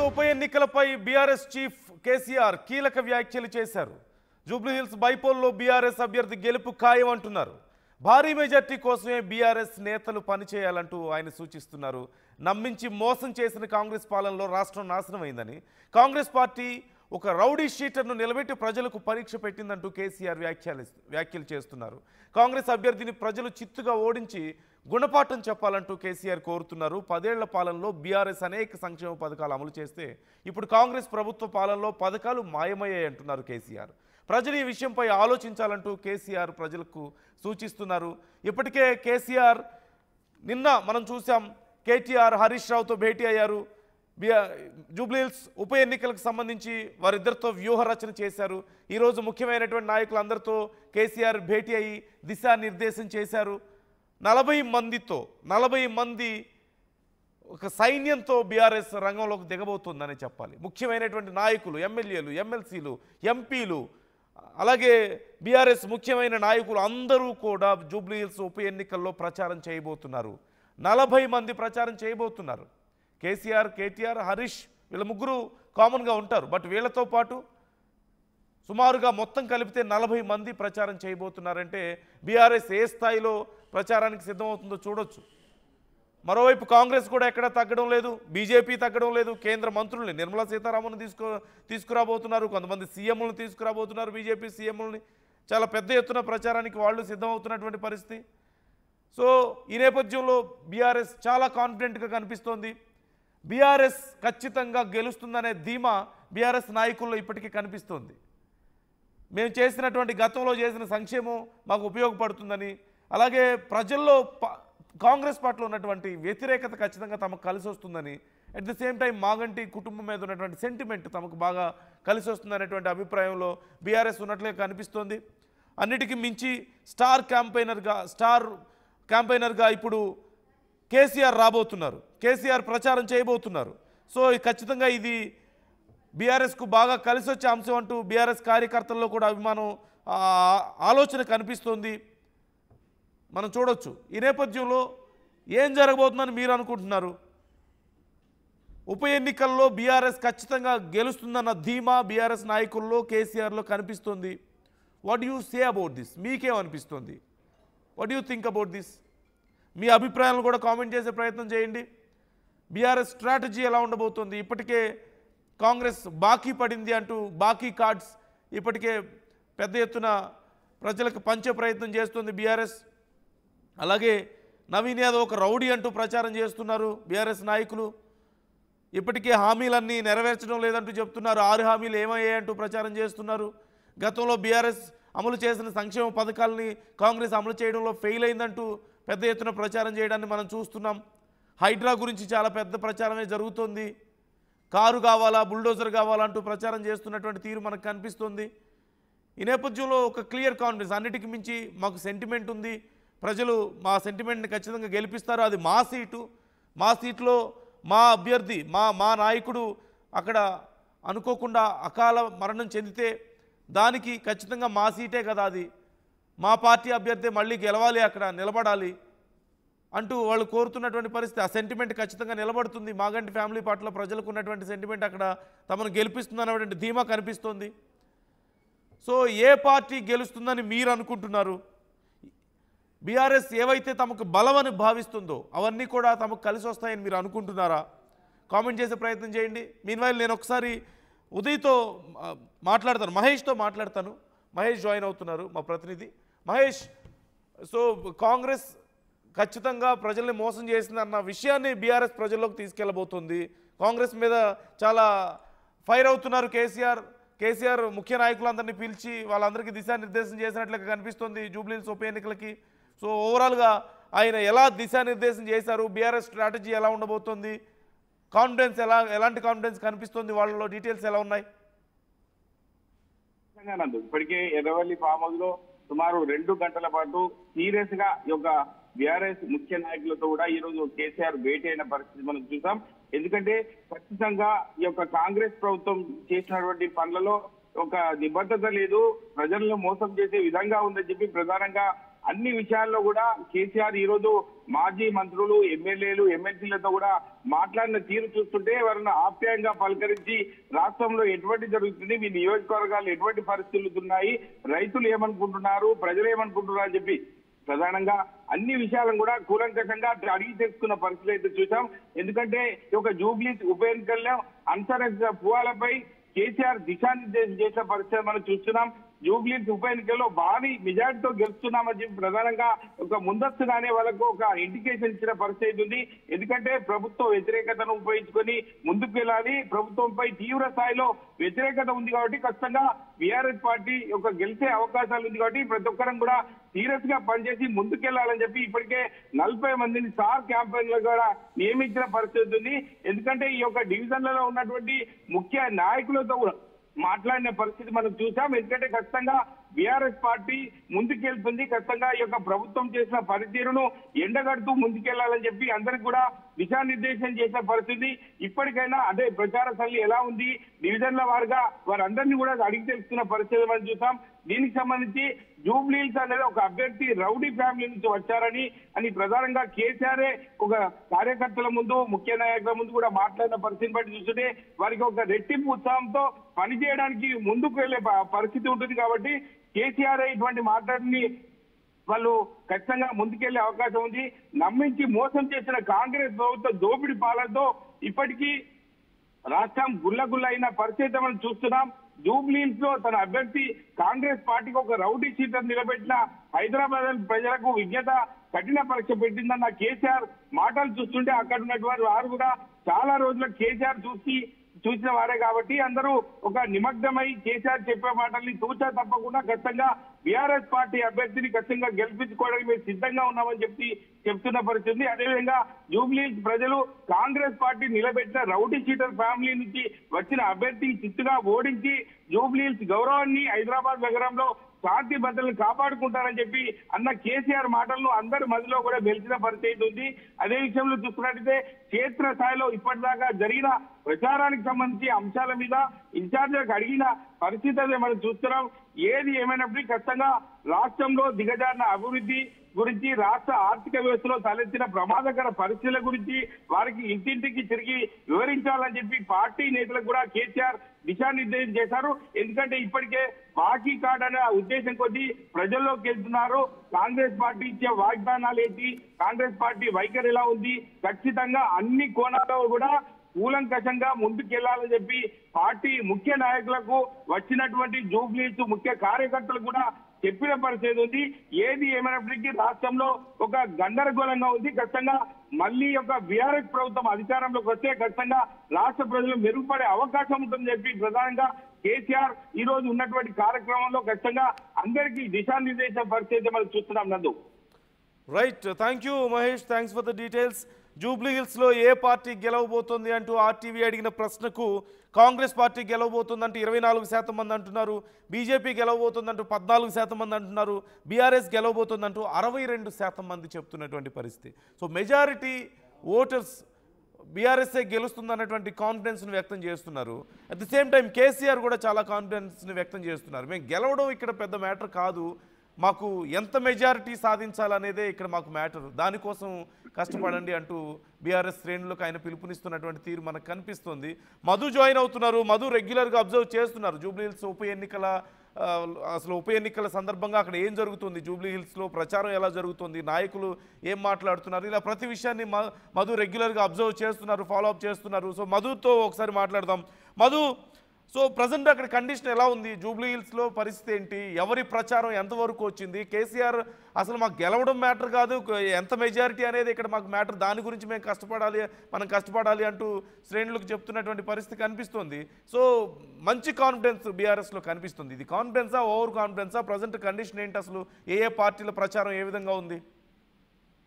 ఉప ఎన్నికలపై BRS chief KCR కీలక వ్యాఖ్యలు చేశారు. జూబ్లీహిల్స్ బైపోల్లో బీఆర్ఎస్ అభ్యర్థి గెలుపు ఖాయం అంటున్నారు. భారీ మెజార్టీ కోసమే బీఆర్ఎస్ నేతలు పనిచేయాలంటూ ఆయన సూచిస్తున్నారు. నమ్మించి మోసం చేసిన కాంగ్రెస్ పాలనలో రాష్ట్రం నాశనమైందని, కాంగ్రెస్ పార్టీ ఒక రౌడీ షీటర్ను నిలబెట్టి ప్రజలకు పరీక్ష పెట్టిందంటూ కేసీఆర్ వ్యాఖ్యలు చేస్తున్నారు. కాంగ్రెస్ అభ్యర్థిని ప్రజలు చిత్తుగా ఓడించి గుణపాఠం చెప్పాలంటూ కేసీఆర్ కోరుతున్నారు. 10 ఏళ్ల పాలనలో బీఆర్ఎస్ అనేక సంక్షేమ పథకాలు అమలు చేస్తే ఇప్పుడు కాంగ్రెస్ ప్రభుత్వ పాలనలో పథకాలు మాయమయ్యాయి అంటున్నారు కేసీఆర్. ప్రజలు ఈ విషయంపై ఆలోచించాలంటూ కేసీఆర్ ప్రజలకు సూచిస్తున్నారు. ఇప్పటికే కేసీఆర్ నిన్న మనం చూసాం, కేటీఆర్ హరీష్ రావుతో భేటీ అయ్యారు. జూబ్లీహిల్స్ ఉప ఎన్నికలకు సంబంధించి వారిద్దరితో వ్యూహ రచన చేశారు. ఈరోజు ముఖ్యమైనటువంటి నాయకులందరితో కేసీఆర్ భేటీ అయ్యి దిశానిర్దేశం చేశారు. 40 మంది ఒక సైన్యంతో బీఆర్ఎస్ రంగంలోకి దిగబోతుందని చెప్పాలి. ముఖ్యమైనటువంటి నాయకులు, ఎమ్మెల్యేలు, ఎమ్మెల్సీలు, ఎంపీలు, అలాగే బీఆర్ఎస్ ముఖ్యమైన నాయకులు అందరూ కూడా జూబ్లీహిల్స్ ఉప ఎన్నికల్లో ప్రచారం చేయబోతున్నారు. 40 మంది ప్రచారం చేయబోతున్నారు. కేసీఆర్, కేటీఆర్, హరీష్ వీళ్ళ ముగ్గురు కామన్గా ఉంటారు. బట్ వీళ్ళతో పాటు సుమారుగా మొత్తం కలిపితే 40 మంది ప్రచారం చేయబోతున్నారంటే బీఆర్ఎస్ ఏ స్థాయిలో ప్రచారానికి సిద్ధమవుతుందో చూడొచ్చు. మరోవైపు కాంగ్రెస్ కూడా ఎక్కడ తగ్గడం లేదు, బీజేపీ తగ్గడం లేదు. కేంద్ర మంత్రుల్ని నిర్మలా సీతారామన్ తీసుకురాబోతున్నారు, కొంతమంది సీఎంలను తీసుకురాబోతున్నారు. బీజేపీ సీఎంలని చాలా పెద్ద ఎత్తున ప్రచారానికి వాళ్ళు సిద్ధమవుతున్నటువంటి పరిస్థితి. సో ఈ నేపథ్యంలో బీఆర్ఎస్ చాలా కాన్ఫిడెంట్గా కనిపిస్తోంది. బీఆర్ఎస్ ఖచ్చితంగా గెలుస్తుందనే ధీమా బీఆర్ఎస్ నాయకుల్లో ఇప్పటికీ కనిపిస్తోంది. మేము చేసినటువంటి గతంలో చేసిన సంక్షేమం మాకు ఉపయోగపడుతుందని, అలాగే ప్రజల్లో కాంగ్రెస్ పార్టీలో ఉన్నటువంటి వ్యతిరేకత ఖచ్చితంగా తమకు కలిసి వస్తుందని, at the same time Maganti కుటుంబం మీద ఉన్నటువంటి సెంటిమెంట్ తమకు బాగా కలిసి వస్తుందనేటువంటి అభిప్రాయంలో బీఆర్ఎస్ ఉన్నట్లే కనిపిస్తోంది. అన్నిటికీ మించి స్టార్ క్యాంపెయినర్గా ఇప్పుడు కేసీఆర్ రాబోతున్నారు. కేసీఆర్ ప్రచారం చేయబోతున్నారు. సో ఖచ్చితంగా ఇది బీఆర్ఎస్కు బాగా కలిసి వచ్చే అంశం అంటూ బీఆర్ఎస్ కార్యకర్తల్లో కూడా అభిమానం, ఆలోచన కనిపిస్తోంది. మనం చూడొచ్చు. ఈ నేపథ్యంలో ఏం జరగబోతుందని మీరు అనుకుంటున్నారు? ఉప ఎన్నికల్లో బీఆర్ఎస్ ఖచ్చితంగా గెలుస్తుందన్న ధీమా బీఆర్ఎస్ నాయకుల్లో, కేసీఆర్లో కనిపిస్తుంది. What you say about this? మీకేమనిపిస్తుంది? What you think about this? మీ అభిప్రాయాలను కూడా కామెంట్ చేసే ప్రయత్నం చేయండి. బీఆర్ఎస్ స్ట్రాటజీ ఎలా ఉండబోతుంది? ఇప్పటికే కాంగ్రెస్ బాకీ పడింది అంటూ బాకీ కార్డ్స్ ఇప్పటికే పెద్ద ఎత్తున ప్రజలకు పంచే ప్రయత్నం చేస్తుంది బీఆర్ఎస్. అలాగే నవీన్ యాదవ్ ఒక రౌడీ అంటూ ప్రచారం చేస్తున్నారు బీఆర్ఎస్ నాయకులు. ఇప్పటికే హామీలన్నీ నెరవేర్చడం లేదంటూ చెప్తున్నారు. 6 హామీలు ఏమయ్యాయంటూ ప్రచారం చేస్తున్నారు. గతంలో బీఆర్ఎస్ అమలు చేసిన సంక్షేమ పథకాలని కాంగ్రెస్ అమలు చేయడంలో ఫెయిల్ అయిందంటూ పెద్ద ఎత్తున ప్రచారం చేయడాన్ని మనం చూస్తున్నాం. హైడ్రా గురించి చాలా పెద్ద ప్రచారమే జరుగుతోంది. కారు కావాలా, బుల్డోజర్ కావాలా అంటూ ప్రచారం చేస్తున్నటువంటి తీరు మనకు కనిపిస్తుంది. ఈ నేపథ్యంలో ఒక క్లియర్ కాన్ఫిడెన్స్, అన్నిటికీ మించి మాకు సెంటిమెంట్ ఉంది, ప్రజలు మా సెంటిమెంట్ని ఖచ్చితంగా గెలిపిస్తారు, అది మా సీటు, మా సీట్లో మా అభ్యర్థి, మా నాయకుడు అక్కడ అనుకోకుండా అకాల మరణం చెందితే దానికి ఖచ్చితంగా మా సీటే కదా, అది మా పార్టీ అభ్యర్థి మళ్ళీ గెలవాలి, అక్కడ నిలబడాలి అంటూ వాళ్ళు కోరుతున్నటువంటి పరిస్థితి. ఆ సెంటిమెంట్ ఖచ్చితంగా నిలబడుతుంది. మాగంటి ఫ్యామిలీ పార్టీలో ప్రజలకు ఉన్నటువంటి సెంటిమెంట్ అక్కడ తమను గెలిపిస్తుంది అన్నటువంటి ధీమా కనిపిస్తోంది. సో ఏ పార్టీ గెలుస్తుందని మీరు అనుకుంటున్నారు? బీఆర్ఎస్ ఏవైతే తమకు బలమని భావిస్తుందో అవన్నీ కూడా తమకు కలిసి వస్తాయని మీరు అనుకుంటున్నారా? కామెంట్ చేసే ప్రయత్నం చేయండి. మీన్వైల్ నేను ఒకసారి ఉదయ్తో మాట్లాడతాను, మహేష్తో మాట్లాడతాను. మహేష్ జాయిన్ అవుతున్నారు, మా ప్రతినిధి మహేష్. సో కాంగ్రెస్ ఖచ్చితంగా ప్రజల్ని మోసం చేసిందన్న విషయాన్ని బీఆర్ఎస్ ప్రజల్లోకి తీసుకెళ్లబోతుంది. కాంగ్రెస్ మీద చాలా ఫైర్ అవుతున్నారు కేసీఆర్ ముఖ్య నాయకులందరినీ పిలిచి వాళ్ళందరికీ దిశానిర్దేశం చేసినట్లుగా కనిపిస్తుంది జూబ్లీహిల్స్ ఉప ఎన్నికలకి. సో ఓవరాల్గా ఆయన ఎలా దిశానిర్దేశం చేశారు, బీఆర్ఎస్ స్ట్రాటజీ ఎలా ఉండబోతుంది, కాన్ఫిడెన్స్ ఎలాంటి కాన్ఫిడెన్స్ కనిపిస్తుంది వాళ్ళలో, డీటెయిల్స్ ఎలా ఉన్నాయి? ఇప్పటికే ఎర్రవల్లి ఫామ్ హౌస్ లో సుమారు 2 గంటల పాటు సీరియస్ గా ఈ యొక్క బీఆర్ఎస్ ముఖ్య నాయకులతో కూడా ఈ రోజు కేసీఆర్ భేటీ అయిన పరిస్థితి మనం చూసాం. ఎందుకంటే ఖచ్చితంగా ఈ యొక్క కాంగ్రెస్ ప్రభుత్వం చేసినటువంటి పనులలో ఒక నిబద్ధత లేదు, ప్రజలను మోసం చేసే విధంగా ఉందని చెప్పి ప్రధానంగా అన్ని విషయాల్లో కూడా కేసీఆర్ ఈ రోజు మాజీ మంత్రులు, ఎమ్మెల్యేలు, ఎమ్మెల్సీలతో కూడా మాట్లాడిన తీరు చూస్తుంటే వారిని ఆప్యాయంగా పలకరించి రాష్ట్రంలో ఎటువంటి జరుగుతుంది, మీ నియోజకవర్గాలు ఎటువంటి పరిస్థితులు ఉన్నాయి, రైతులు ఏమనుకుంటున్నారు, ప్రజలు ఏమనుకుంటున్నారు అని చెప్పి ప్రధానంగా అన్ని విషయాలను కూడా కూలంకషంగా అడిగి తెలుసుకున్న పరిస్థితులు అయితే చూసాం. ఎందుకంటే ఈ యొక్క జూబ్లీ ఉప ఎన్నికల్లో అంతర పువ్వాలపై కేసీఆర్ దిశానిర్దేశం చేసిన పరిస్థితి మనం చూస్తున్నాం. జూబ్లీ ఉప ఎన్నికల్లో భారీ మెజార్టీతో గెలుస్తున్నామని చెప్పి ప్రధానంగా ఒక ముందస్తుగానే వాళ్ళకు ఒక ఇండికేషన్ ఇచ్చిన పరిస్థితి ఉంది. ఎందుకంటే ప్రభుత్వ వ్యతిరేకతను ఉపయోగించుకొని ముందుకు వెళ్ళాలి, ప్రభుత్వంపై తీవ్ర స్థాయిలో వ్యతిరేకత ఉంది కాబట్టి ఖచ్చితంగా బీఆర్ఎస్ పార్టీ ఒక గెలిచే అవకాశాలు ఉంది కాబట్టి ప్రతి ఒక్కరం కూడా సీరియస్ గా పనిచేసి ముందుకెళ్లాలని చెప్పి ఇప్పటికే 40 మందిని స్టార్ క్యాంపెయిన్లు కూడా నియమించిన పరిస్థితి ఉంది. ఎందుకంటే ఈ యొక్క డివిజన్లలో ఉన్నటువంటి ముఖ్య నాయకులతో కూడా మాట్లాడిన పరిస్థితి మనం చూసాం. ఎందుకంటే ఖచ్చితంగా బీఆర్ఎస్ పార్టీ ముందుకెళ్తుంది, ఖచ్చితంగా ఈ యొక్క ప్రభుత్వం చేసిన పనితీరును ఎండగడుతూ ముందుకెళ్లాలని చెప్పి అందరికి కూడా దిశానిర్దేశం చేసిన పరిస్థితి. ఇప్పటికైనా అదే ప్రచార సరళి ఎలా ఉంది, డివిజన్ల వారుగా వారందరినీ కూడా అడిగి తెలుసుకున్న పరిస్థితి మనం చూసాం. దీనికి సంబంధించి జూబ్లీహిల్స్ అనేది ఒక అభ్యర్థి రౌడీ ఫ్యామిలీ నుంచి వచ్చారని ప్రధానంగా కేసీఆర్ ఒక కార్యకర్తల ముందు, ముఖ్య నాయకుల ముందు కూడా మాట్లాడిన పరిస్థితిని బట్టి చూస్తుంటే వారికి ఒక రెట్టింపు ఉత్సాహంతో పనిచేయడానికి ముందుకు వెళ్లే పరిస్థితి ఉంటుంది. కాబట్టి కేసీఆర్ ఇటువంటి మాటల్ని వాళ్ళు ఖచ్చితంగా ముందుకెళ్లే అవకాశం ఉంది. నమ్మించి మోసం చేసిన కాంగ్రెస్ ప్రభుత్వ దోపిడీ పాలనతో ఇప్పటికీ రాష్ట్రం గుల్లగుల్ల అయిన పరిస్థితి మనం చూస్తున్నాం. జూబ్లీహిల్స్ లో తన అభ్యర్థి కాంగ్రెస్ పార్టీకి ఒక రౌడీ షీటర్ నిలబెట్టిన హైదరాబాద్ ప్రజలకు విజ్ఞత కఠిన పరీక్ష పెట్టిందన్న కేసీఆర్ మాటలు చూస్తుంటే అక్కడ ఉన్నటువంటి వారు కూడా చాలా రోజుల కేసీఆర్ చూసిన వారే కాబట్టి అందరూ ఒక నిమగ్నమై కేసీఆర్ చెప్పే మాటల్ని తూచా తప్పకుండా ఖచ్చితంగా బీఆర్ఎస్ పార్టీ అభ్యర్థిని ఖచ్చితంగా గెలిపించుకోవడానికి మేము సిద్ధంగా ఉన్నామని చెప్తున్న పరిస్థితి. అదేవిధంగా జూబ్లీహిల్స్ ప్రజలు కాంగ్రెస్ పార్టీ నిలబెట్టిన రౌడీ షీటర్ ఫ్యామిలీ నుంచి వచ్చిన అభ్యర్థిని చిత్తుగా ఓడించి జూబ్లీహిల్స్ గౌరవాన్ని హైదరాబాద్ నగరంలో శాంతి భద్రతలను కాపాడుకుంటారని చెప్పి అన్న కేసీఆర్ మాటలను అందరి మధ్యలో కూడా గెలిచిన పరిస్థితి ఉంది. అదే విషయంలో చూస్తున్నట్టయితే క్షేత్ర స్థాయిలో ఇప్పటిదాకా జరిగిన ప్రచారానికి సంబంధించి అంశాల మీద ఇన్ఛార్జీలకు అడిగిన పరిస్థితి మనం చూస్తున్నాం. ఏది ఏమైనప్పటికీ ఖచ్చితంగా రాష్ట్రంలో దిగజారిన అభివృద్ధి గురించి, రాష్ట్ర ఆర్థిక వ్యవస్థలో తలెత్తిన ప్రమాదకర పరిస్థితుల గురించి వారికి ఇంటింటికి తిరిగి వివరించాలని చెప్పి పార్టీ నేతలకు కూడా కేసీఆర్ దిశానిర్దేశం చేశారు. ఎందుకంటే ఇప్పటికే బాకీ కార్డు అనే ఉద్దేశం కొద్దీ ప్రజల్లోకి వెళ్తున్నారు. కాంగ్రెస్ పార్టీ ఇచ్చే వాగ్దానాలు ఏంటి, కాంగ్రెస్ పార్టీ వైఖరి ఎలా ఉంది, ఖచ్చితంగా అన్ని కోణాల్లో కూడా కూలంకషంగా ముందుకెళ్లాలని చెప్పి పార్టీ ముఖ్య నాయకులకు వచ్చినటువంటి జూబ్లీహిల్స్ ముఖ్య కార్యకర్తలు కూడా చెప్పిన పరిస్థితి ఉంది. ఏది ఏమైనప్పటికీ రాష్ట్రంలో ఒక గందరగోళంగా ఉంది. ఖచ్చితంగా మళ్ళీ ఒక బీఆర్ఎస్ ప్రభుత్వం అధికారంలోకి వస్తే ఖచ్చితంగా రాష్ట్ర ప్రజలు మెరుగుపడే అవకాశం ఉంటుందని చెప్పి ప్రధానంగా కేసీఆర్ ఈ రోజు ఉన్నటువంటి కార్యక్రమంలో ఖచ్చితంగా అందరికీ దిశానిర్దేశం పరిస్థితి మనం చూస్తున్నాం. Nandu right, thank you Mahesh, thanks for the details. జూబ్లీహిల్స్లో ఏ పార్టీ గెలవబోతోంది అంటూ ఆర్టీవీ అడిగిన ప్రశ్నకు కాంగ్రెస్ పార్టీ గెలవబోతుందంటూ 24% మంది అంటున్నారు, బీజేపీ గెలవబోతుందంటూ 14% మంది అంటున్నారు, బీఆర్ఎస్ గెలవబోతుందంటూ 62% మంది చెప్తున్నటువంటి పరిస్థితి. సో మెజారిటీ ఓటర్స్ బీఆర్ఎస్ఏ గెలుస్తుంది అన్నటువంటి కాన్ఫిడెన్స్ని వ్యక్తం చేస్తున్నారు. At the same time KCR కూడా చాలా కాన్ఫిడెన్స్ని వ్యక్తం చేస్తున్నారు. మేము గెలవడం ఇక్కడ పెద్ద మ్యాటర్ కాదు, మాకు ఎంత మెజారిటీ సాధించాలనేదే ఇక్కడ మాకు మ్యాటర్, దానికోసం కష్టపడండి అంటూ బీఆర్ఎస్ శ్రేణులకు ఆయన పిలుపునిస్తున్నటువంటి తీరు మనకు కనిపిస్తుంది. మధు జాయిన్ అవుతున్నారు, మధు రెగ్యులర్గా అబ్జర్వ్ చేస్తున్నారు జూబ్లీహిల్స్ ఉప ఎన్నికల సందర్భంగా అక్కడ ఏం జరుగుతుంది, జూబ్లీహిల్స్లో ప్రచారం ఎలా జరుగుతుంది, నాయకులు ఏం మాట్లాడుతున్నారు, ఇలా ప్రతి విషయాన్ని మధు రెగ్యులర్గా అబ్జర్వ్ చేస్తున్నారు, ఫాలోఅప్ చేస్తున్నారు. సో మధుతో ఒకసారి మాట్లాడదాం. మధు, సో ప్రజెంట్ అక్కడ కండిషన్ ఎలా ఉంది, జూబ్లీహిల్స్లో పరిస్థితి ఏంటి, ఎవరి ప్రచారం ఎంతవరకు వచ్చింది, కేసీఆర్ అసలు మాకు గెలవడం మ్యాటర్ కాదు, ఎంత మెజారిటీ అనేది ఇక్కడ మాకు మ్యాటర్, దాని గురించి మనం కష్టపడాలి అంటూ శ్రేణులకు చెప్తున్నటువంటి పరిస్థితి కనిపిస్తుంది. సో మంచి కాన్ఫిడెన్స్ బీఆర్ఎస్లో కనిపిస్తుంది. ఇది కాన్ఫిడెన్సా, ఓవర్ కాన్ఫిడెన్సా, ప్రజెంట్ కండిషన్ ఏంటి, అసలు ఏ పార్టీల ప్రచారం ఏ విధంగా ఉంది?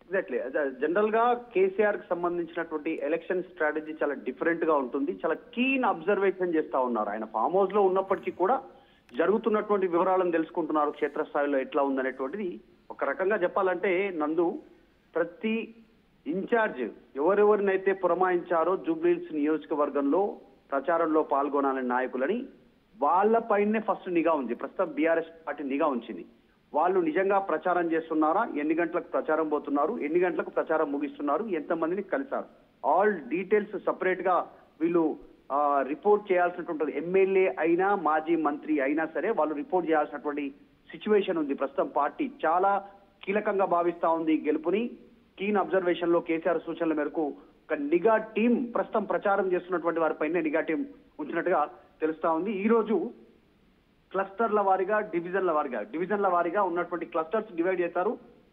ఎగ్జాక్ట్లీ, జనరల్ గా కేసీఆర్ కి సంబంధించినటువంటి ఎలక్షన్ స్ట్రాటజీ చాలా డిఫరెంట్ గా ఉంటుంది. చాలా కీన్ అబ్జర్వేషన్ చేస్తా ఉన్నారు. ఆయన ఫామ్ హౌస్ లో ఉన్నప్పటికీ కూడా జరుగుతున్నటువంటి వివరాలను తెలుసుకుంటున్నారు, క్షేత్రస్థాయిలో ఎట్లా ఉందనేటువంటిది. ఒక రకంగా చెప్పాలంటే నందు, ప్రతి ఇన్ఛార్జ్ ఎవరెవరినైతే పురమాయించారో జూబ్లీహిల్స్ నియోజకవర్గంలో ప్రచారంలో పాల్గొనాలని నాయకులని, వాళ్ళపైనే ఫస్ట్ నిఘా ఉంది. ప్రస్తుతం బీఆర్ఎస్ పార్టీ నిఘా ఉంచింది. వాళ్ళు నిజంగా ప్రచారం చేస్తున్నారా, ఎన్ని గంటలకు ప్రచారం పోతున్నారు, ఎన్ని గంటలకు ప్రచారం ముగిస్తున్నారు, ఎంతమందిని కలిశారు, ఆల్ డీటెయిల్స్ సపరేట్ గా వీళ్ళు రిపోర్ట్ చేయాల్సినటువంటి ఎమ్మెల్యే అయినా మాజీ మంత్రి అయినా సరే వాళ్ళు రిపోర్ట్ చేయాల్సినటువంటి సిచ్యువేషన్ ఉంది. ప్రస్తుతం పార్టీ చాలా కీలకంగా భావిస్తా ఉంది గెలుపుని. కీన్ అబ్జర్వేషన్ లో కేసీఆర్ సూచనల మేరకు ఒక నిఘా టీం ప్రస్తుతం ప్రచారం చేస్తున్నటువంటి వారిపైనే నిఘా టీం ఉంచినట్టుగా తెలుస్తా ఉంది. ఈ రోజు క్లస్టర్ల వారీగా డివిజన్ల వారీగా ఉన్నటువంటి క్లస్టర్స్ డివైడ్ చేశారు.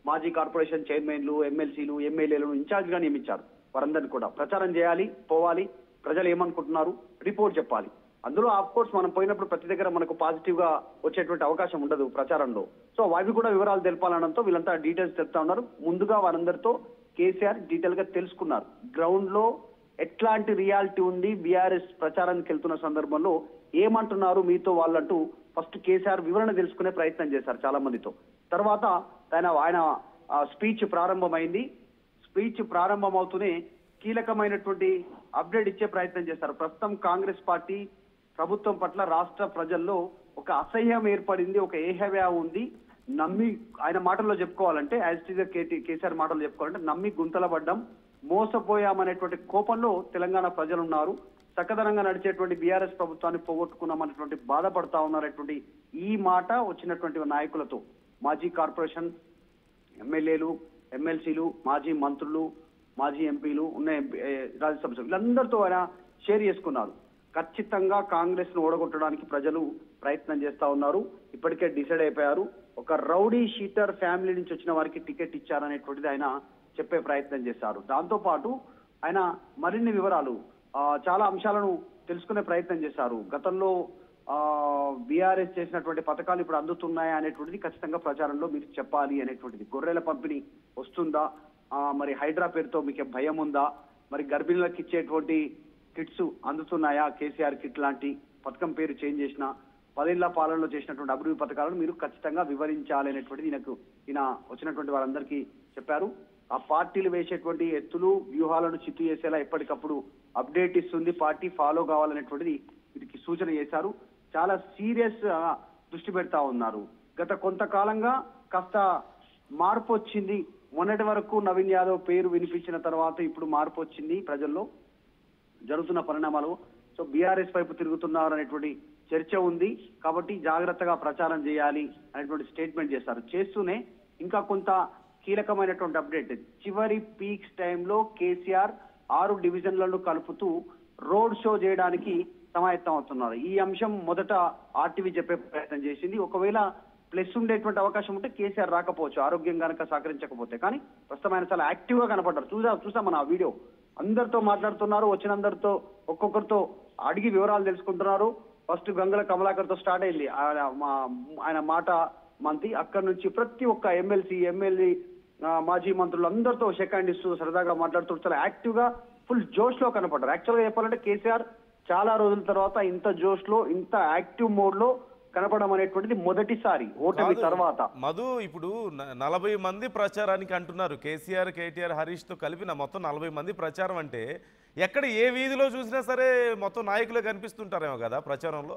మాజీ కార్పొరేషన్ చైర్మన్లు, ఎమ్మెల్సీలు, ఎమ్మెల్యేలను ఇన్ఛార్జ్ గా నియమించారు. వారందరినీ కూడా ప్రచారం చేయాలి, పోవాలి, ప్రజలు ఏమనుకుంటున్నారు రిపోర్ట్ చెప్పాలి. అందులో ఆఫ్ కోర్స్ మనం పోయినప్పుడు ప్రతి దగ్గర మనకు పాజిటివ్ గా వచ్చేటువంటి అవకాశం ఉండదు ప్రచారంలో. సో అవి కూడా వివరాలు తెలపాలనడంతో వీళ్ళంతా డీటెయిల్స్ చెప్తా ఉన్నారు. ముందుగా వారందరితో కేసీఆర్ డీటెయిల్ గా తెలుసుకున్నారు. గ్రౌండ్ లో ఎట్లాంటి రియాలిటీ ఉంది, బీఆర్ఎస్ ప్రచారానికి వెళ్తున్న సందర్భంలో ఏమంటున్నారు మీతో వాళ్ళంటూ ఫస్ట్ కేసీఆర్ వివరణ తెలుసుకునే ప్రయత్నం చేశారు చాలా మందితో. తర్వాత ఆయన స్పీచ్ ప్రారంభమైంది. స్పీచ్ ప్రారంభమవుతూనే కీలకమైనటువంటి అప్డేట్ ఇచ్చే ప్రయత్నం చేశారు. ప్రస్తుతం కాంగ్రెస్ పార్టీ ప్రభుత్వం పట్ల రాష్ట్ర ప్రజల్లో ఒక అసహ్యం ఏర్పడింది, ఒక ఏహవ్యా ఉంది. నమ్మి ఆయన మాటల్లో చెప్పుకోవాలంటే కేసీఆర్ మాటల్లో చెప్పుకోవాలంటే నమ్మి గుంతల పడ్డం, మోసపోయామనేటువంటి కోపంలో తెలంగాణ ప్రజలు ఉన్నారు. చక్కదనంగా నడిచేటువంటి బీఆర్ఎస్ ప్రభుత్వాన్ని పోగొట్టుకున్నామనేటువంటి బాధపడతా ఉన్నారనేటువంటి ఈ మాట వచ్చినటువంటి నాయకులతో, మాజీ కార్పొరేషన్ ఎమ్మెల్యేలు, ఎమ్మెల్సీలు, మాజీ మంత్రులు, మాజీ ఎంపీలు, ఉన్న రాజ్యసభ సభ్యులు వీళ్ళందరితో ఆయన షేర్ చేసుకున్నారు. ఖచ్చితంగా కాంగ్రెస్ ను ఓడగొట్టడానికి ప్రజలు ప్రయత్నం చేస్తా ఉన్నారు. ఇప్పటికే డిసైడ్ అయిపోయారు. ఒక రౌడీ షీటర్ ఫ్యామిలీ నుంచి వచ్చిన వారికి టికెట్ ఇచ్చారనేటువంటిది ఆయన చెప్పే ప్రయత్నం చేశారు. దాంతో పాటు ఆయన మరిన్ని వివరాలు, చాలా అంశాలను తెలుసుకునే ప్రయత్నం చేశారు. గతంలో బీఆర్ఎస్ చేసినటువంటి పథకాలు ఇప్పుడు అందుతున్నాయా అనేటువంటిది ఖచ్చితంగా ప్రచారంలో మీరు చెప్పాలి అనేటువంటిది. గొర్రెల పంపిణీ వస్తుందా, మరి హైడ్రా పేరుతో మీకు భయం ఉందా, మరి గర్భిణులకు ఇచ్చేటువంటి కిట్స్ అందుతున్నాయా, కేసీఆర్ కిట్ లాంటి పథకం పేరు చేంజ్ చేసిన 10 ఏళ్ల పాలనలో చేసినటువంటి అభివృద్ధి పథకాలను మీరు ఖచ్చితంగా వివరించాలి అనేటువంటిది ఈయన వచ్చినటువంటి వారందరికీ చెప్పారు. ఆ పార్టీలు వేసేటువంటి ఎత్తులు, వ్యూహాలను చిత్తు చేసేలా ఎప్పటికప్పుడు అప్డేట్ ఇస్తుంది పార్టీ, ఫాలో కావాలనేటువంటిది వీరికి సూచన చేశారు. చాలా సీరియస్ దృష్టి పెడతా ఉన్నారు. గత కొంతకాలంగా కాస్త మార్పు వచ్చింది. మొన్నటి వరకు నవీన్ యాదవ్ పేరు వినిపించిన తర్వాత ఇప్పుడు మార్పు వచ్చింది ప్రజల్లో, జరుగుతున్న పరిణామాలు. సో బీఆర్ఎస్ వైపు తిరుగుతున్నారు అనేటువంటి చర్చ ఉంది. కాబట్టి జాగ్రత్తగా ప్రచారం చేయాలి అనేటువంటి స్టేట్మెంట్ చేశారు. చేస్తూనే ఇంకా కొంత కీలకమైనటువంటి అప్డేట్, చివరి పీక్స్ టైంలో కేసీఆర్ 6 డివిజన్లను కలుపుతూ రోడ్ షో చేయడానికి సమాయత్తం అవుతున్నారు. ఈ అంశం మొదట ఆర్టీవీ చెప్పే ప్రయత్నం చేసింది. ఒకవేళ ప్లస్ ఉండేటువంటి అవకాశం ఉంటే కేసీఆర్ రాకపోవచ్చు, ఆరోగ్యం కనుక సహకరించకపోతే. కానీ ప్రస్తుతం ఆయన చాలా యాక్టివ్ గా కనపడ్డారు. చూసాం మన ఆ వీడియో. అందరితో మాట్లాడుతున్నారు, వచ్చినందరితో ఒక్కొక్కరితో అడిగి వివరాలు తెలుసుకుంటున్నారు. ఫస్ట్ గంగుల కమలాకర్ తో స్టార్ట్ అయింది ఆయన మాట మంత్రి. అక్కడి నుంచి ప్రతి ఒక్క ఎమ్మెల్సీ, ఎమ్మెల్యే, మాజీ మంత్రులు అందరితో సెకండ్ ఇస్తూ సరదాగా మాట్లాడుతూ చాలా యాక్టివ్ గా ఫుల్ జోష్ లో కనపడ్డారు. యాక్చువల్ గా చెప్పాలంటే కేసీఆర్ చాలా రోజుల తర్వాత ఇంత జోష్ లో, ఇంత యాక్టివ్ మోడ్ లో కనపడడం అనేటువంటిది మొదటిసారి ఓటమి తర్వాత. మధు, ఇప్పుడు 40 మంది ప్రచారానికి అంటున్నారు. కేసీఆర్, కేటీఆర్, హరీష్ తో కలిపిన మొత్తం 40 మంది ప్రచారం అంటే ఎక్కడ ఏ వీధిలో చూసినా సరే మొత్తం నాయకులే కనిపిస్తుంటారేమో కదా ప్రచారంలో.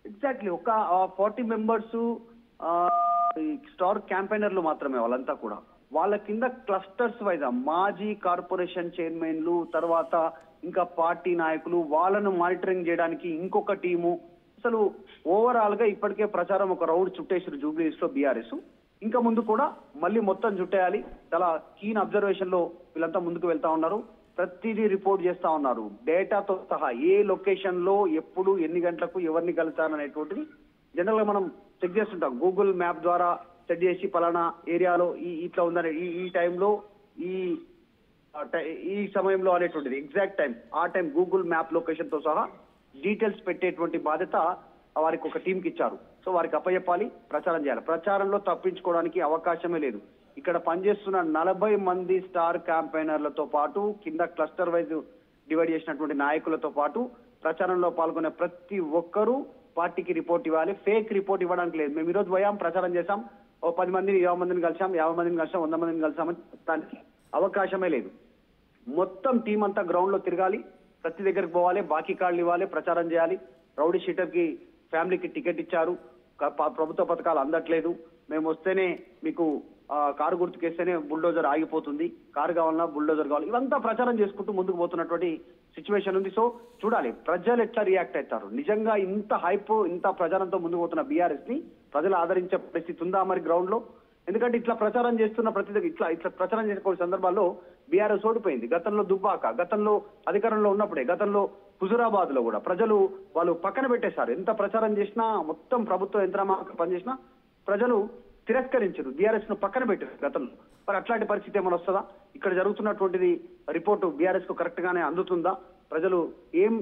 ఎగ్జాక్ట్లీ. ఒక 40 మెంబర్స్ స్టార్ క్యాంపెయినర్లు మాత్రమే వాళ్ళంతా కూడా. వాళ్ళ కింద క్లస్టర్స్ వైజ్ మాజీ కార్పొరేషన్ చైర్మన్లు, తర్వాత ఇంకా పార్టీ నాయకులు, వాళ్ళను మానిటరింగ్ చేయడానికి ఇంకొక టీము. అసలు ఓవరాల్ గా ఇప్పటికే ప్రచారం ఒక రౌండ్ చుట్టేసారు జూబ్లీస్ లో బీఆర్ఎస్. ఇంకా ముందు కూడా మళ్ళీ మొత్తం చుట్టేయాలి. చాలా కీన్ అబ్జర్వేషన్ లో వీళ్ళంతా ముందుకు వెళ్తా ఉన్నారు. ప్రతిదీ రిపోర్ట్ చేస్తా ఉన్నారు, డేటాతో సహా. ఏ లొకేషన్ లో ఎప్పుడు ఎన్ని గంటలకు ఎవరిని కలుస్తారనేటువంటిది జనరల్ గా మనం చెక్ చేస్తుంటాం. గూగుల్ మ్యాప్ ద్వారా సెట్ చేసి పలానా ఏరియాలో ఇట్లా ఉందని, ఈ టైంలో ఈ సమయంలో అనేటువంటిది ఎగ్జాక్ట్ టైం, ఆ టైం గూగుల్ మ్యాప్ లొకేషన్ తో సహా డీటెయిల్స్ పెట్టేటువంటి బాధ్యత వారికి ఒక టీంకి ఇచ్చారు. సో వారికి అప్పచెప్పాలి, ప్రచారం చేయాలి. ప్రచారంలో తప్పించుకోవడానికి అవకాశమే లేదు. ఇక్కడ పనిచేస్తున్న 40 మంది స్టార్ క్యాంపెయినర్లతో పాటు కింద క్లస్టర్ వైజ్ డివైడ్ చేసినటువంటి నాయకులతో పాటు ప్రచారంలో పాల్గొనే ప్రతి ఒక్కరూ పార్టీకి రిపోర్ట్ ఇవ్వాలి. ఫేక్ రిపోర్ట్ ఇవ్వడానికి లేదు. మేము ఈరోజు పోయాం, ప్రచారం చేశాం, 10 మందిని 20 మందిని కలిసాం, 50 మందిని కలిసాం, 100 మందిని కలిసామని దానికి అవకాశమే లేదు. మొత్తం టీం అంతా గ్రౌండ్ లో తిరగాలి, ప్రతి దగ్గరికి పోవాలి, బాకీ కార్డులు ఇవ్వాలి, ప్రచారం చేయాలి. రౌడీ షీటర్ కి ఫ్యామిలీకి టికెట్ ఇచ్చారు, ప్రభుత్వ పథకాలు అందట్లేదు, మేము వస్తేనే మీకు కారు గుర్తుకేస్తేనే బుల్డోజర్ ఆగిపోతుంది, కారు కావాలన్నా బుల్డోజర్ కావాలి, ఇవంతా ప్రచారం చేసుకుంటూ ముందుకు పోతున్నటువంటి సిచ్యువేషన్ ఉంది. సో చూడాలి ప్రజలు ఎట్లా రియాక్ట్ అవుతారు. నిజంగా ఇంత హైప్, ఇంత ప్రచారంతో ముందుకు పోతున్న బీఆర్ఎస్ ని ప్రజలు ఆదరించే పరిస్థితి ఉందా మరి గ్రౌండ్ లో? ఎందుకంటే ఇట్లా ప్రచారం చేస్తున్న ఇట్లా ప్రచారం చేసే కొన్ని సందర్భాల్లో బీఆర్ఎస్ ఓడిపోయింది. గతంలో దుబ్బాక, గతంలో అధికారంలో ఉన్నప్పుడే, గతంలో హుజురాబాద్ లో కూడా ప్రజలు వాళ్ళు పక్కన పెట్టేశారు. ఎంత ప్రచారం చేసినా, మొత్తం ప్రభుత్వ యంత్రాంగం పనిచేసినా ప్రజలు తిరస్కరించారు, బీఆర్ఎస్ ను పక్కన పెట్టారు గతంలో. మరి అట్లాంటి పరిస్థితి ఏమైనా వస్తుందా? ఇక్కడ జరుగుతున్నటువంటిది రిపోర్టు బీఆర్ఎస్ కు కరెక్ట్ గానే అందుతుందా? ప్రజలు ఏం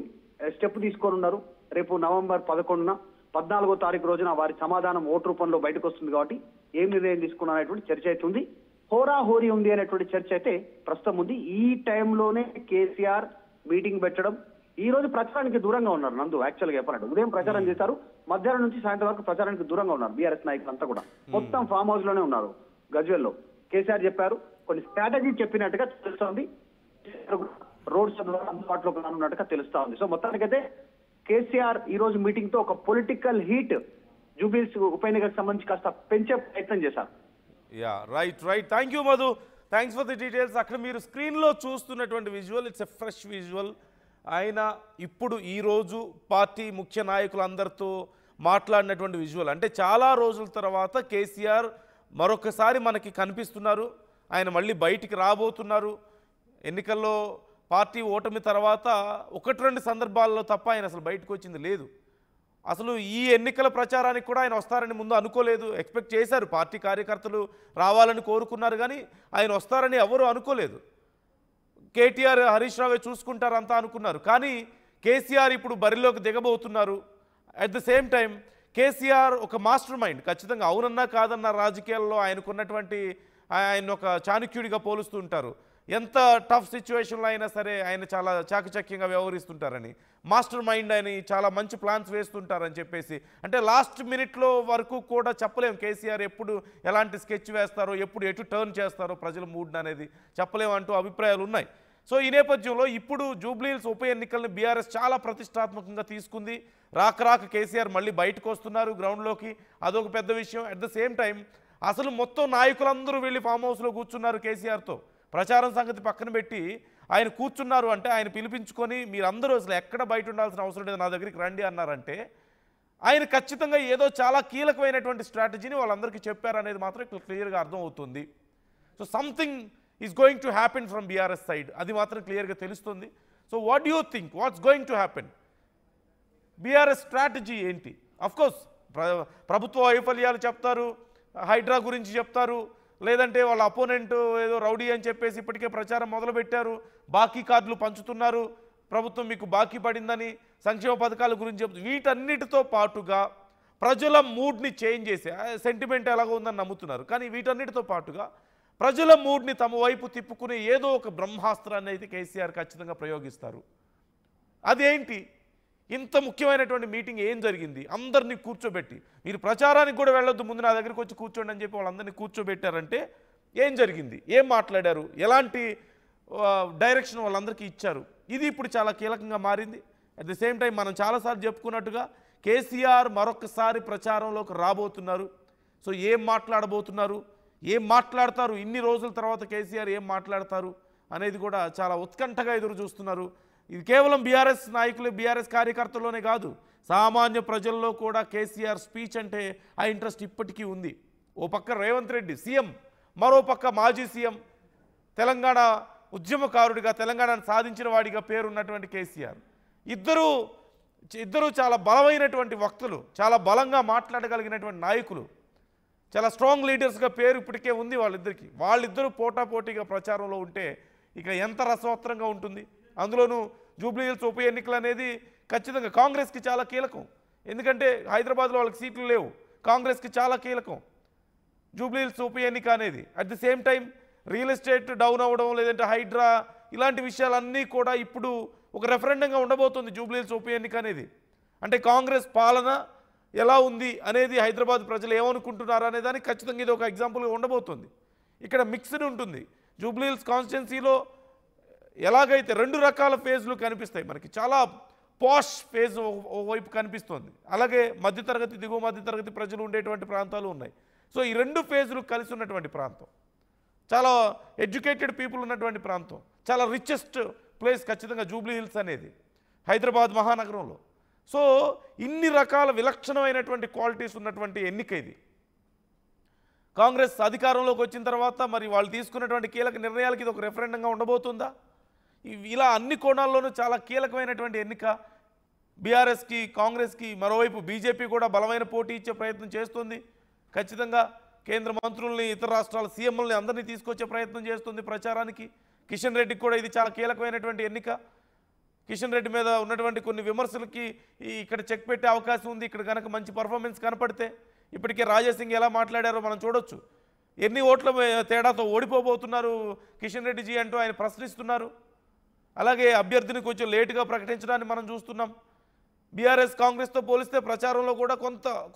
స్టెప్ తీసుకొని ఉన్నారు? రేపు నవంబర్ 11న 14వ తారీఖు రోజున వారి సమాధానం ఓటు రూపంలో బయటకు వస్తుంది కాబట్టి ఏం నిర్ణయం తీసుకున్నారనేటువంటి చర్చ అవుతుంది. హోరీ ఉంది అనేటువంటి చర్చ అయితే ప్రస్తుతం ఉంది. ఈ టైంలోనే కేసీఆర్ మీటింగ్ పెట్టడం, ఈ రోజు ప్రచారానికి దూరంగా ఉన్నారు నందు. యాక్చువల్ గా చెప్పాలంటే ఉదయం ప్రచారం చేశారు, మధ్యాహ్నం నుంచి సాయంత్రం వరకు ప్రచారానికి దూరంగా ఉన్నారు బీఆర్ఎస్ నాయకులు అంతా కూడా. మొత్తం ఫామ్ హౌస్ లోనే ఉన్నారు గజ్వేల్లో. కేసీఆర్ చెప్పారు, కొన్ని స్ట్రాటజీ చెప్పినట్టుగా తెలుస్తోంది, రోడ్ షో ద్వారా అందుబాటులోకి రానున్నట్టుగా తెలుస్తా ఉంది. సో మొత్తానికైతే కేసీఆర్ ఈ రోజు మీటింగ్ తో ఒక పొలిటికల్ హీట్ జూబ్లీహిల్స్ ఉప ఎన్నికకు సంబంధించి కాస్త పెంచే ప్రయత్నం చేశారు. Yeah right. Thank you Madhu, thanks for the details. అక్కడ మీరు స్క్రీన్లో చూస్తున్నటువంటి visual, it's a fresh visual. ఆయన ఇప్పుడు ఈరోజు పార్టీ ముఖ్య నాయకులందరితో మాట్లాడినటువంటి విజువల్. అంటే చాలా రోజుల తర్వాత కేసీఆర్ మరొకసారి మనకి కనిపిస్తున్నారు. ఆయన మళ్ళీ బయటికి రాబోతున్నారు. ఎన్నికల్లో పార్టీ ఓటమి తర్వాత 1-2 సందర్భాల్లో తప్ప ఆయన అసలు బయటకు వచ్చింది లేదు. అసలు ఈ ఎన్నికల ప్రచారానికి కూడా ఆయన వస్తారని ముందు అనుకోలేదు. ఎక్స్పెక్ట్ చేశారు, పార్టీ కార్యకర్తలు రావాలని కోరుకున్నారు, కానీ ఆయన వస్తారని ఎవరు అనుకోలేదు. కేటీఆర్, హరీష్ రావే చూసుకుంటారు అంతా అనుకున్నారు. కానీ కేసీఆర్ ఇప్పుడు బరిలోకి దిగబోతున్నారు. At the same time KCR ఒక మాస్టర్ మైండ్. ఖచ్చితంగా అవునన్నా కాదన్న రాజకీయాల్లో ఆయనకున్నటువంటి, ఆయన ఒక చాణక్యుడిగా పోలుస్తూ ఉంటారు. ఎంత టఫ్ సిచ్యువేషన్లో అయినా సరే ఆయన చాలా చాకచక్యంగా వ్యవహరిస్తుంటారని, మాస్టర్ మైండ్ అని, చాలా మంచి ప్లాన్స్ వేస్తుంటారని చెప్పేసి. అంటే లాస్ట్ మినిట్లో వరకు కూడా చెప్పలేం కేసీఆర్ ఎప్పుడు ఎలాంటి స్కెచ్ వేస్తారో, ఎప్పుడు ఎటు టర్న్ చేస్తారో ప్రజల మూడ్ అనేది చెప్పలేమంటూ అభిప్రాయాలు ఉన్నాయి. సో ఈ నేపథ్యంలో ఇప్పుడు జూబ్లీహిల్స్ ఉప ఎన్నికలను బీఆర్ఎస్ చాలా ప్రతిష్టాత్మకంగా తీసుకుంది. రాక కేసీఆర్ మళ్ళీ బయటకు వస్తున్నారు గ్రౌండ్లోకి, అదొక పెద్ద విషయం. అట్ ద సేమ్ టైం అసలు మొత్తం నాయకులందరూ వెళ్ళి ఫామ్ హౌస్లో కూర్చున్నారు కేసీఆర్తో. ప్రచారం సంగతి పక్కన పెట్టి ఆయన కూర్చున్నారు. అంటే ఆయన పిలిపించుకొని మీరందరూ అసలు ఎక్కడ బయట ఉండాల్సిన అవసరం లేదు, నా దగ్గరికి రండి అన్నారంటే ఆయన ఖచ్చితంగా ఏదో చాలా కీలకమైనటువంటి స్ట్రాటజీని వాళ్ళందరికీ చెప్పారనేది మాత్రం ఇక్కడ క్లియర్గా అర్థమవుతుంది. So something is going to happen from BRS side, అది మాత్రం క్లియర్గా తెలుస్తుంది. So what do you think, what's going to happen? BRS strategy ఏంటి? అఫ్కోర్స్ ప్రభుత్వ వైఫల్యాలు చెప్తారు, హైడ్రా గురించి చెప్తారు, లేదంటే వాళ్ళ అపోనెంట్ ఏదో రౌడీ అని చెప్పేసి ఇప్పటికే ప్రచారం మొదలుపెట్టారు, బాకీ కార్డులు పంచుతున్నారు, ప్రభుత్వం మీకు బాకీ పడిందని, సంక్షేమ పథకాల గురించి చెప్తూ, వీటన్నిటితో పాటుగా ప్రజల మూడ్ని చేంజ్ చేసే, సెంటిమెంట్ ఎలాగో ఉందని నమ్ముతున్నారు, కానీ వీటన్నిటితో పాటుగా ప్రజల మూడ్ని తమ వైపు తిప్పుకునే ఏదో ఒక బ్రహ్మాస్త్రాన్ని అయితే కేసీఆర్ ఖచ్చితంగా ప్రయోగిస్తారు. అదేంటి? ఇంత ముఖ్యమైనటువంటి మీటింగ్ ఏం జరిగింది? అందరినీ కూర్చోబెట్టి, మీరు ప్రచారానికి కూడా వెళ్ళొద్దు, ముందు నా దగ్గరికి వచ్చి కూర్చోండి అని చెప్పి వాళ్ళందరినీ కూర్చోబెట్టారంటే ఏం జరిగింది, ఏం మాట్లాడారు, ఎలాంటి డైరెక్షన్ వాళ్ళందరికీ ఇచ్చారు, ఇది ఇప్పుడు చాలా కీలకంగా మారింది. అట్ ది సేమ్ టైం మనం చాలాసార్లు చెప్పుకున్నట్టుగా కేసీఆర్ మరొకసారి ప్రచారంలోకి రాబోతున్నారు. సో ఏం మాట్లాడబోతున్నారు, ఏం మాట్లాడతారు, ఇన్ని రోజుల తర్వాత కేసీఆర్ ఏం మాట్లాడతారు అనేది కూడా చాలా ఉత్కంఠగా ఎదురు చూస్తున్నారు. ఇది కేవలం బీఆర్ఎస్ నాయకులు, బీఆర్ఎస్ కార్యకర్తల్లోనే కాదు, సామాన్య ప్రజల్లో కూడా కేసీఆర్ స్పీచ్ అంటే ఆ ఇంట్రెస్ట్ ఇప్పటికీ ఉంది. ఓ పక్క రేవంత్ రెడ్డి సీఎం, మరో పక్క మాజీ సీఎం, తెలంగాణ ఉద్యమకారుడిగా, తెలంగాణను సాధించిన వాడిగా పేరున్నటువంటి కేసీఆర్. ఇద్దరు చాలా బలమైనటువంటి వక్తులు, చాలా బలంగా మాట్లాడగలిగినటువంటి నాయకులు, చాలా స్ట్రాంగ్ లీడర్స్గా పేరు ఇప్పటికే ఉంది వాళ్ళిద్దరికి. వాళ్ళిద్దరూ పోటాపోటీగా ప్రచారంలో ఉంటే ఇక ఎంత రసవత్రంగా ఉంటుంది. అందులోనూ జూబ్లీహిల్స్ ఉప ఎన్నికలు అనేది ఖచ్చితంగా కాంగ్రెస్కి చాలా కీలకం. ఎందుకంటే హైదరాబాద్లో వాళ్ళకి సీట్లు లేవు, కాంగ్రెస్కి చాలా కీలకం జూబ్లీహిల్స్ ఉప ఎన్నిక అనేది. At the same time real estate down అవ్వడం, లేదంటే హైడ్రా, ఇలాంటి విషయాలన్నీ కూడా ఇప్పుడు ఒక రెఫరెండంగా ఉండబోతుంది జూబ్లీహిల్స్ ఉప ఎన్నిక అనేది. అంటే కాంగ్రెస్ పాలన ఎలా ఉంది అనేది హైదరాబాద్ ప్రజలు ఏమనుకుంటున్నారు అనే దానికి ఖచ్చితంగా ఇది ఒక ఎగ్జాంపుల్గా ఉండబోతుంది. ఇక్కడ మిక్స్డ్ ఉంటుంది. జూబ్లీహిల్స్ కాన్స్టిట్యున్సీలో ఎలాగైతే 2 రకాల ఫేజ్లు కనిపిస్తాయి మనకి, చాలా పాష్ ఫేజ్ వైపు కనిపిస్తోంది. అలాగే మధ్యతరగతి దిగువ మధ్యతరగతి ప్రజలు ఉండేటువంటి ప్రాంతాలు ఉన్నాయి. సో ఈ రెండు ఫేజులు కలిసి ఉన్నటువంటి ప్రాంతం, చాలా ఎడ్యుకేటెడ్ పీపుల్ ఉన్నటువంటి ప్రాంతం, చాలా రిచెస్ట్ ప్లేస్ ఖచ్చితంగా జూబ్లీ హిల్స్ అనేది హైదరాబాద్ మహానగరంలో. సో ఇన్ని రకాల విలక్షణమైనటువంటి క్వాలిటీస్ ఉన్నటువంటి ఎన్నిక ఇది. కాంగ్రెస్ అధికారంలోకి వచ్చిన తర్వాత మరి వాళ్ళు తీసుకున్నటువంటి కీలక నిర్ణయాలకి ఇది ఒక రెఫరెండంగా ఉండబోతుందా? ఇలా అన్ని కోణాల్లోనూ చాలా కీలకమైనటువంటి ఎన్నిక. బీఆర్ఎస్కి కాంగ్రెస్కి, మరోవైపు బీజేపీ కూడా బలమైన పోటీ ఇచ్చే ప్రయత్నం చేస్తుంది. ఖచ్చితంగా కేంద్ర మంత్రుల్ని, ఇతర రాష్ట్రాల సీఎంలని అందరినీ తీసుకొచ్చే ప్రయత్నం చేస్తుంది ప్రచారానికి. కిషన్ రెడ్డికి కూడా ఇది చాలా కీలకమైనటువంటి ఎన్నిక. కిషన్ రెడ్డి మీద ఉన్నటువంటి కొన్ని విమర్శలకి ఇక్కడ చెక్ పెట్టే అవకాశం ఉంది. ఇక్కడ కనుక మంచి పర్ఫార్మెన్స్ కనపడితే, ఇప్పటికే రాజాసింగ్ ఎలా మాట్లాడారో మనం చూడొచ్చు. ఎన్ని ఓట్ల తేడాతో ఓడిపోబోతున్నారు కిషన్ రెడ్డిజీ అంటూ ఆయన ప్రశ్నిస్తున్నారు. అలాగే అభ్యర్థిని కొంచెం లేటుగా ప్రకటించడాన్ని మనం చూస్తున్నాం. బీఆర్ఎస్ కాంగ్రెస్తో పోలిస్తే ప్రచారంలో కూడా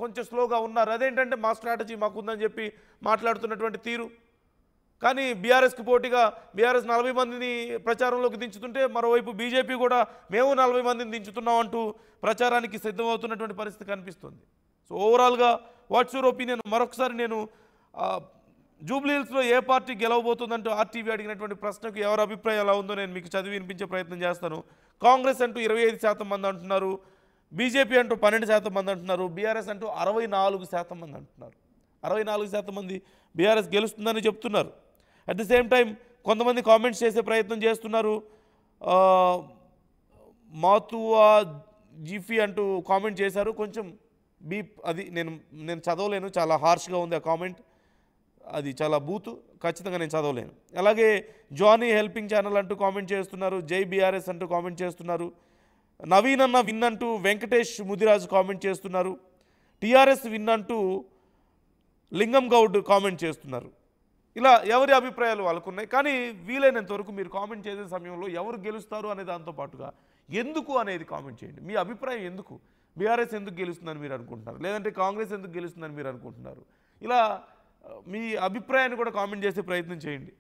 కొంచెం స్లోగా ఉన్నారు. అదేంటంటే మా స్ట్రాటజీ మాకుందని చెప్పి మాట్లాడుతున్నటువంటి తీరు. కానీ బీఆర్ఎస్కి పోటీగా బీఆర్ఎస్ 40 మందిని ప్రచారంలోకి దించుతుంటే, మరోవైపు బీజేపీ కూడా మేము 40 మందిని దించుతున్నాం అంటూ ప్రచారానికి సిద్ధమవుతున్నటువంటి పరిస్థితి కనిపిస్తుంది. సో ఓవరాల్గా వాట్స్ యువర్ ఒపీనియన్? మరొకసారి నేను జూబ్లీ హిల్స్లో ఏ పార్టీ గెలవబోతుందంటూ ఆర్టీవీ అడిగినటువంటి ప్రశ్నకు ఎవరి అభిప్రాయం ఎలా ఉందో నేను మీకు చదివి వినిపించే ప్రయత్నం చేస్తాను. కాంగ్రెస్ అంటూ 25% మంది అంటున్నారు, బీజేపీ అంటూ 12% మంది అంటున్నారు, బీఆర్ఎస్ అంటూ 64% మంది అంటున్నారు. 64% మంది బీఆర్ఎస్ గెలుస్తుందని చెప్తున్నారు. అట్ ది సేమ్ టైం కొంతమంది కామెంట్స్ చేసే ప్రయత్నం చేస్తున్నారు. మాతువా జిఫీ అంటూ కామెంట్ చేశారు. కొంచెం బీప్ అది నేను చదవలేను, చాలా హార్ష్గా ఉంది ఆ కామెంట్, అది చాలా బూతు, ఖచ్చితంగా నేను చదవలేను. అలాగే జానీ హెల్పింగ్ ఛానల్ అంటూ కామెంట్ చేస్తున్నారు, జై బీఆర్ఎస్ అంటూ కామెంట్ చేస్తున్నారు. నవీన్ అన్న విన్ అంటూ వెంకటేష్ ముదిరాజు కామెంట్ చేస్తున్నారు. టీఆర్ఎస్ విన్ అంటూ లింగం గౌడ్ కామెంట్ చేస్తున్నారు. ఇలా ఎవరి అభిప్రాయాలు వాళ్ళకున్నాయి. కానీ వీలైనంత వరకు మీరు కామెంట్ చేసే సమయంలో ఎవరు గెలుస్తారు అనే దాంతో పాటుగా ఎందుకు అనేది కామెంట్ చేయండి. మీ అభిప్రాయం ఎందుకు? బీఆర్ఎస్ ఎందుకు గెలుస్తుందని మీరు అనుకుంటున్నారు, లేదంటే కాంగ్రెస్ ఎందుకు గెలుస్తుందని మీరు అనుకుంటున్నారు? ఇలా మీ అభిప్రాయాన్ని కూడా కామెంట్ చేసే ప్రయత్నం చేయండి.